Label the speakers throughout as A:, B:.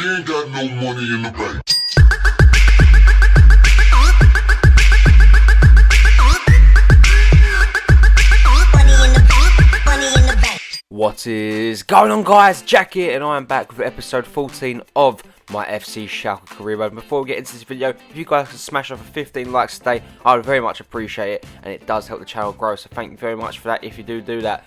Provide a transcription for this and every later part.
A: She ain't got no money in the bank.
B: What is going on, guys? Jack here, and I am back with episode 14 of my FC Schalke career mode. Before we get into this video, if you guys can smash off 15 likes today, I would very much appreciate it, and it does help the channel grow, so thank you very much for that if you do that.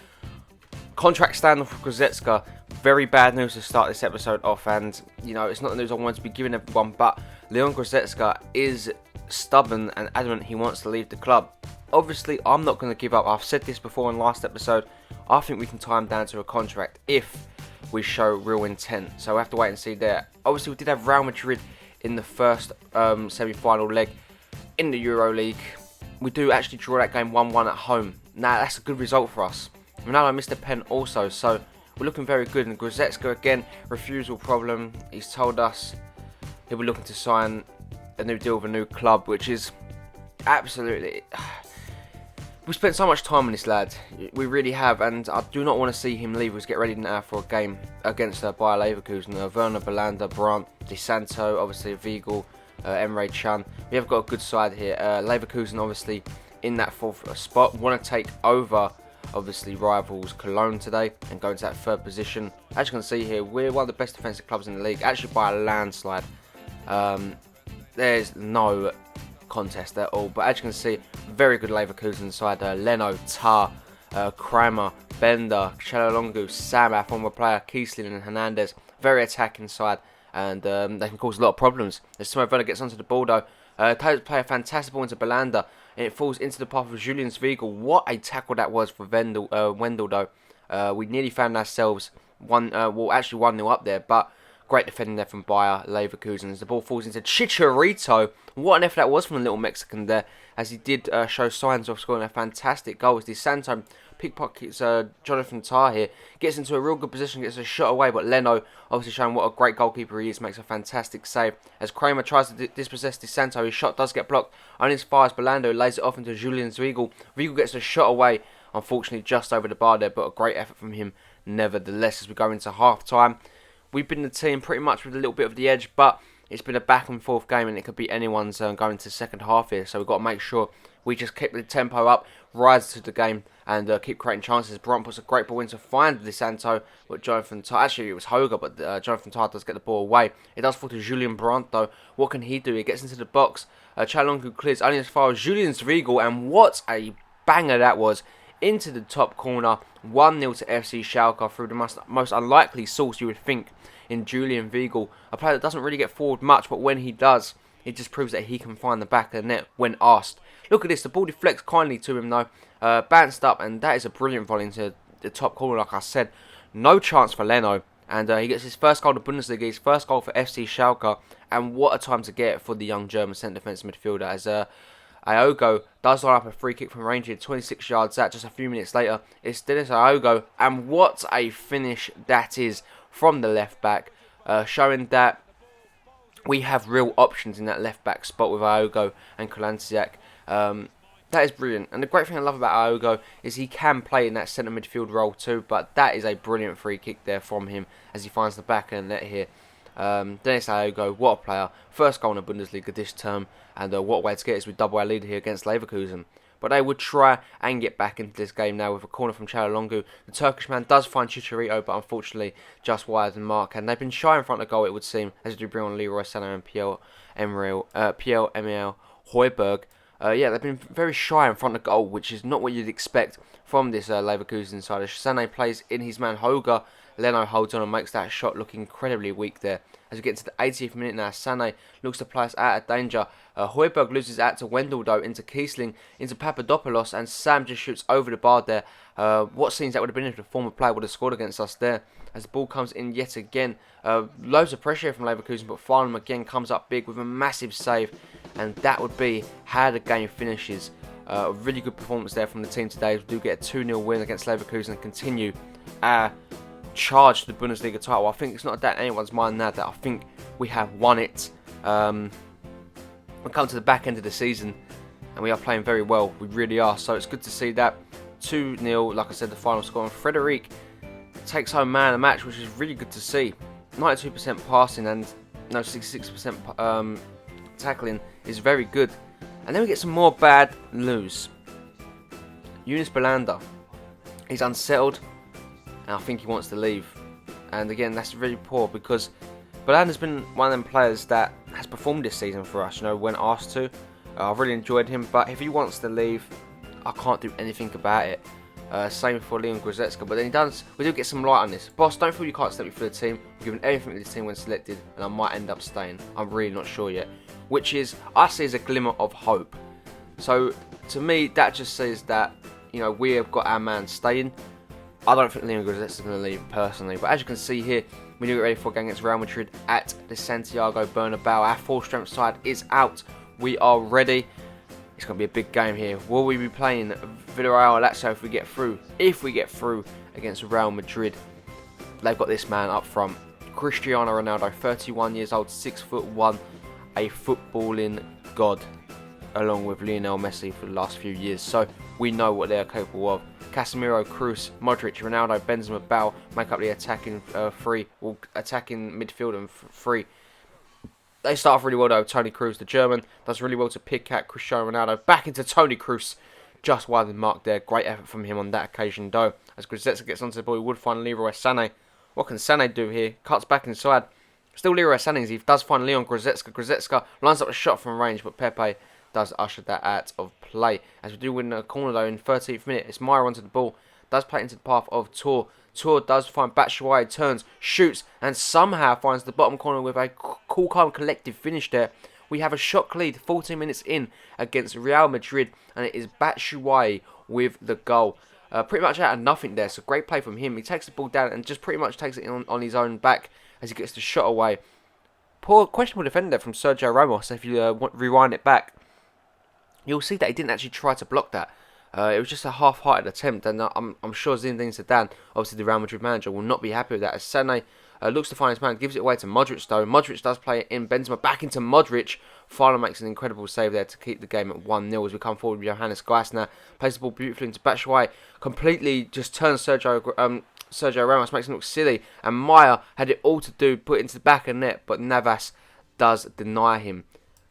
B: Contract standoff for DEUTSCH, very bad news to start this episode off, and you know, it's not the news I want to be giving everyone, but Leon Goretzka is stubborn and adamant he wants to leave the club. Obviously, I'm not going to give up. I've said this before in last episode. I think we can tie him down to a contract if we show real intent. So we'll have to wait and see there. Obviously, we did have Real Madrid in the first semi-final leg in the Euro League. We do actually draw that game 1-1 at home. Now, that's a good result for us. Ronaldo missed a pen also, so we're looking very good. And Goretzka, again, refusal problem. He's told us he'll be looking to sign a new deal with a new club, which is absolutely... We spent so much time on this lad, we really have, and I do not want to see him leave. Let's get ready now for a game against Bayer Leverkusen. Werner, Belanda, Brandt, Di Santo, obviously Weigl, Emre Can. We have got a good side here. Leverkusen obviously in that fourth spot. Want to take over, obviously, rivals Cologne today and go into that third position. As you can see here, we're one of the best defensive clubs in the league, actually by a landslide. There's no contest at all, but as you can see, very good Leverkusen side. Leno, Tar, Kramer, Bender, Çalhanoğlu, Sam, our former player, Kiesling and Hernandez. Very attacking side, and they can cause a lot of problems. As Timo Werner gets onto the ball though, play a fantastic ball into Belanda, and it falls into the path of Julian Weigl. What a tackle that was for Wendell though. We nearly found ourselves 1-0 up there, but great defending there from Bayer Leverkusen as the ball falls into Chicharito. What an effort that was from the little Mexican there, as he did show signs of scoring a fantastic goal. As Di Santo pickpockets Jonathan Tah here, gets into a real good position, gets a shot away, but Leno, obviously showing what a great goalkeeper he is, makes a fantastic save. As Kramer tries to dispossess Di Santo, his shot does get blocked, only as far as Belanda lays it off into Julian Weigl. Weigl gets a shot away, unfortunately just over the bar there, but a great effort from him nevertheless. As we go into half-time, we've been the team pretty much with a little bit of the edge, but it's been a back and forth game, and it could be anyone's going into the second half here. So we've got to make sure we just keep the tempo up, rise to the game, and keep creating chances. Brandt puts a great ball in to find Di Santo, but Jonathan Tah, actually it was Hoga, but Jonathan Tah does get the ball away. It does fall to Julian Brandt though. What can he do? He gets into the box. Çalhanoğlu clears only as far as Julian Weigl, and what a banger that was. Into the top corner, 1-0 to FC Schalke through the most unlikely source you would think in Julian Weigl, a player that doesn't really get forward much, but when he does, it just proves that he can find the back of the net when asked. Look at this, the ball deflects kindly to him though, bounced up, and that is a brilliant volley into the top corner. Like I said, no chance for Leno, and he gets his first goal to Bundesliga, his first goal for FC Schalke, and what a time to get for the young German centre defence midfielder, as Iogo does line up a free kick from range here, 26 yards out. Just a few minutes later, it's Dennis Iogo, and what a finish that is from the left back, showing that we have real options in that left back spot with Iogo and Kolandziak. That is brilliant, and the great thing I love about Iogo is he can play in that centre midfield role too, but that is a brilliant free kick there from him as he finds the back of the net here. Dennis Iogo, what a player. First goal in the Bundesliga this term, and what a way to get us with double A lead here against Leverkusen. But they would try and get back into this game now with a corner from Çalhanoğlu. The Turkish man does find Chicharito, but unfortunately just wide of the mark. And they've been shy in front of goal, it would seem, as they do bring on Leroy Sané and Pierre-Emile Højbjerg. Yeah, they've been very shy in front of goal, which is not what you'd expect from this Leverkusen side. As Sané plays in his man Hoga, Leno holds on and makes that shot look incredibly weak there. As we get to the 80th minute now, Sané looks to place out of danger. Højbjerg loses out to Wendell though, into Kiesling, into Papadopoulos, and Sam just shoots over the bar there. What scenes that would have been if the former player would have scored against us there. As the ball comes in yet again, loads of pressure from Leverkusen, but Farnham again comes up big with a massive save, and that would be how the game finishes. A really good performance there from the team today. We do get a 2-0 win against Leverkusen and continue our charge to the Bundesliga title. I think it's not a doubt in anyone's mind now that I think we have won it. We come to the back end of the season and we are playing very well. We really are. So it's good to see that. 2-0, like I said, the final score. And Frederic takes home man of the match, which is really good to see. 92% passing and 66% tackling is very good. And then we get some more bad news. Yunus Belanda, he's unsettled, and I think he wants to leave. And again, that's really poor because Belanda's been one of them players that has performed this season for us, when asked to. I've really enjoyed him, but if he wants to leave, I can't do anything about it. Same for Leon Goretzka, but then we do get some light on this. Boss, don't feel you can't select me for the team. I've given everything to this team when selected, and I might end up staying. I'm really not sure yet. Which is, I see as a glimmer of hope. So, to me, that just says that, we have got our man staying. I don't think Leon Goretzka is going to leave, personally. But as you can see here, we do get ready for a game against Real Madrid at the Santiago Bernabeu. Our full-strength side is out. We are ready. It's going to be a big game here. Will we be playing Villarreal or Lazio if we get through? If we get through against Real Madrid, they've got this man up front. Cristiano Ronaldo, 31 years old, 6'1", a footballing god, along with Lionel Messi for the last few years. So we know what they are capable of. Casemiro, Kroos, Modric, Ronaldo, Benzema, Bale make up the attacking attacking midfield and three. They start off really well though. Toni Kroos, the German, does really well to pick out Cristiano Ronaldo. Back into Toni Kroos. Just wide of the mark there. Great effort from him on that occasion though. As Goretzka gets onto the ball, he would find Leroy Sané. What can Sané do here? Cuts back inside. Still Leroy Sané as he does find Leon Goretzka. Goretzka lines up a shot from range, but Pepe does usher that out of play. As we do win a corner though in 13th minute. It's Meyer onto the ball. Does play into the path of Tor. Tor does find Batshuayi, turns, shoots, and somehow finds the bottom corner with a cool, calm, collective finish there. We have a shot lead 14 minutes in against Real Madrid, and it is Batshuayi with the goal. Pretty much out of nothing there, so great play from him. He takes the ball down and just pretty much takes it on his own back as he gets the shot away. Poor, questionable defender there from Sergio Ramos. If you rewind it back, you'll see that he didn't actually try to block that. It was just a half-hearted attempt, and I'm sure Zinedine Zidane, obviously the Real Madrid manager, will not be happy with that. As Sané looks to find his man, gives it away to Modric though. Modric does play it in. Benzema back into Modric. Finally makes an incredible save there to keep the game at 1-0 as we come forward with Johannes Geisner. Plays the ball beautifully into Batshuayi. Completely just turns Sergio Ramos, makes him look silly. And Meyer had it all to do, put it into the back of the net, but Navas does deny him.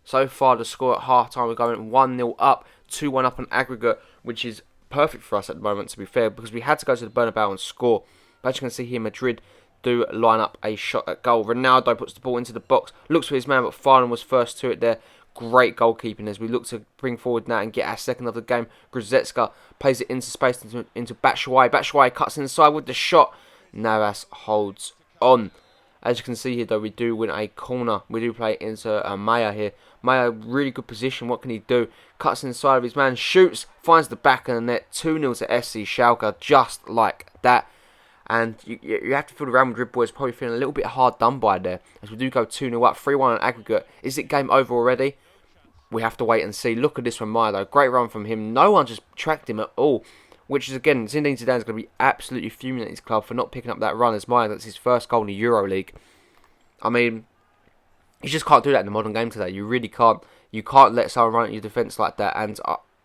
B: So far, the score at half-time, we're going 1-0 up, 2-1 up on aggregate, which is perfect for us at the moment, to be fair, because we had to go to the Bernabeu and score. But as you can see here, Madrid do line up a shot at goal. Ronaldo puts the ball into the box, looks for his man, but Farnham was first to it there. Great goalkeeping as we look to bring forward now and get our second of the game. Goretzka plays it into space into Batshuayi. Batshuayi cuts inside with the shot. Navas holds on. As you can see here, though, we do win a corner. We do play into Maya here. Maya, really good position. What can he do? Cuts inside of his man, shoots, finds the back of the net. 2-0 to FC Schalke, just like that. And you have to feel the Real Madrid boys probably feeling a little bit hard done by there. As we do go 2-0 up, 3-1 on aggregate. Is it game over already? We have to wait and see. Look at this from Maya, though. Great run from him. No one just tracked him at all. Which is, again, Zinedine Zidane is going to be absolutely fuming at his club for not picking up that run as Maya. That's his first goal in the Euro League. I mean, you just can't do that in the modern game today. You really can't. You can't let someone run at your defence like that. And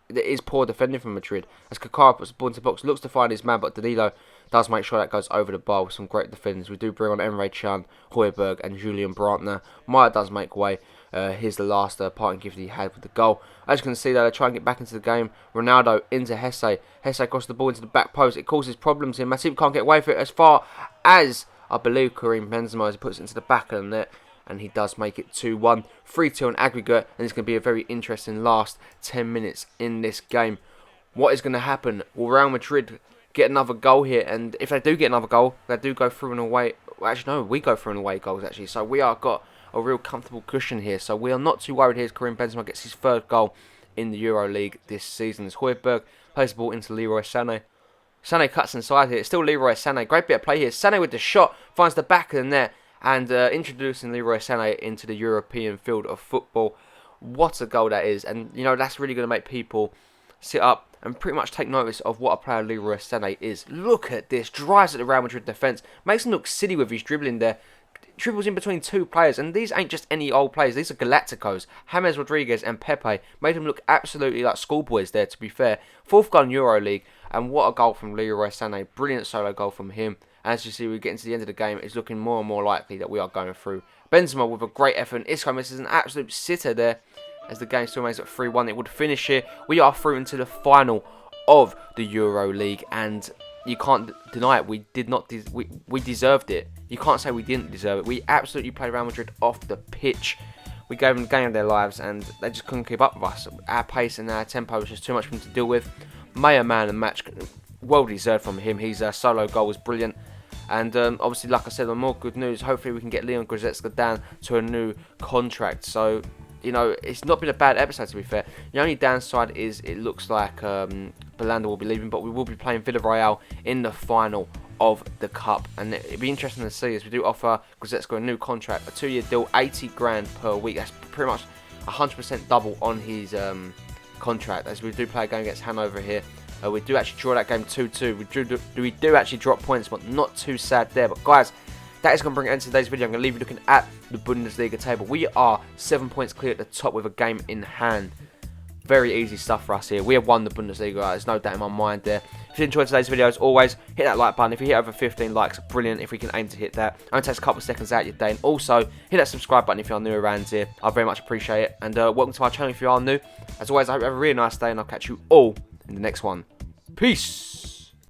B: it is poor defending from Madrid. As Kakara puts the ball into the box, looks to find his man, but Danilo does make sure that goes over the bar with some great defenders. We do bring on Emre Can, Højbjerg and Julian Brandner. Maya does make way. Here's the last parting gift he had with the goal. As you can see, though, they try and get back into the game. Ronaldo into Hesse. Hesse crosses the ball into the back post. It causes problems here. Matip can't get away from it as far as, I believe, Karim Benzema, as he puts it into the back of the net. And he does make it 2-1. 3-2 on aggregate. And it's going to be a very interesting last 10 minutes in this game. What is going to happen? Will Real Madrid get another goal here? And if they do get another goal, they do go through and away. Well, actually, no, we go through and away goals, actually. So we are got a real comfortable cushion here. So we are not too worried here as Karim Benzema gets his third goal in the Euro League this season. As Højbjerg plays the ball into Leroy Sané. Sané cuts inside here. It's still Leroy Sané. Great bit of play here. Sané with the shot. Finds the back of the net. And introducing Leroy Sané into the European field of football. What a goal that is. And, you know, that's really going to make people sit up and pretty much take notice of what a player Leroy Sané is. Look at this. Drives at the Real Madrid defence. Makes him look silly with his dribbling there. Dribbles in between two players, and these ain't just any old players, these are Galacticos. James Rodriguez and Pepe made them look absolutely like schoolboys there, to be fair. Fourth goal in Euro League, and what a goal from Leroy Sané. Brilliant solo goal from him. As you see, we're getting to the end of the game. It's looking more and more likely that we are going through. Benzema with a great effort. And Isco misses an absolute sitter there. As the game still remains at 3-1. It would finish here. We are through into the final of the Euro League. And you can't deny it. We did not. We deserved it. You can't say we didn't deserve it. We absolutely played Real Madrid off the pitch. We gave them the game of their lives, and they just couldn't keep up with us. Our pace and our tempo was just too much for them to deal with. Mayer man of the match, well deserved from him. His solo goal was brilliant. And obviously, like I said, on more good news, hopefully we can get Leon Goretzka down to a new contract. So, you know, it's not been a bad episode, to be fair. The only downside is it looks like Belanda will be leaving, but we will be playing Villarreal in the final of the cup, and it'd be interesting to see as we do offer Goretzka a new contract, a 2-year deal, 80 grand per week. That's pretty much 100% double on his contract, as we do play a game against Hanover here. We do actually draw that game 2-2. We do actually drop points, but not too sad there. But guys, that is going to bring it into today's video. I'm going to leave you looking at the Bundesliga table. We are 7 points clear at the top with a game in hand. Very easy stuff for us here. We have won the Bundesliga. There's no doubt in my mind there. If you enjoyed today's video, as always, hit that like button. If you hit over 15 likes, brilliant. If we can aim to hit that, it only takes a couple of seconds out of your day. And also, hit that subscribe button if you're new around here. I very much appreciate it. And welcome to my channel if you are new. As always, I hope you have a really nice day, and I'll catch you all in the next one. Peace.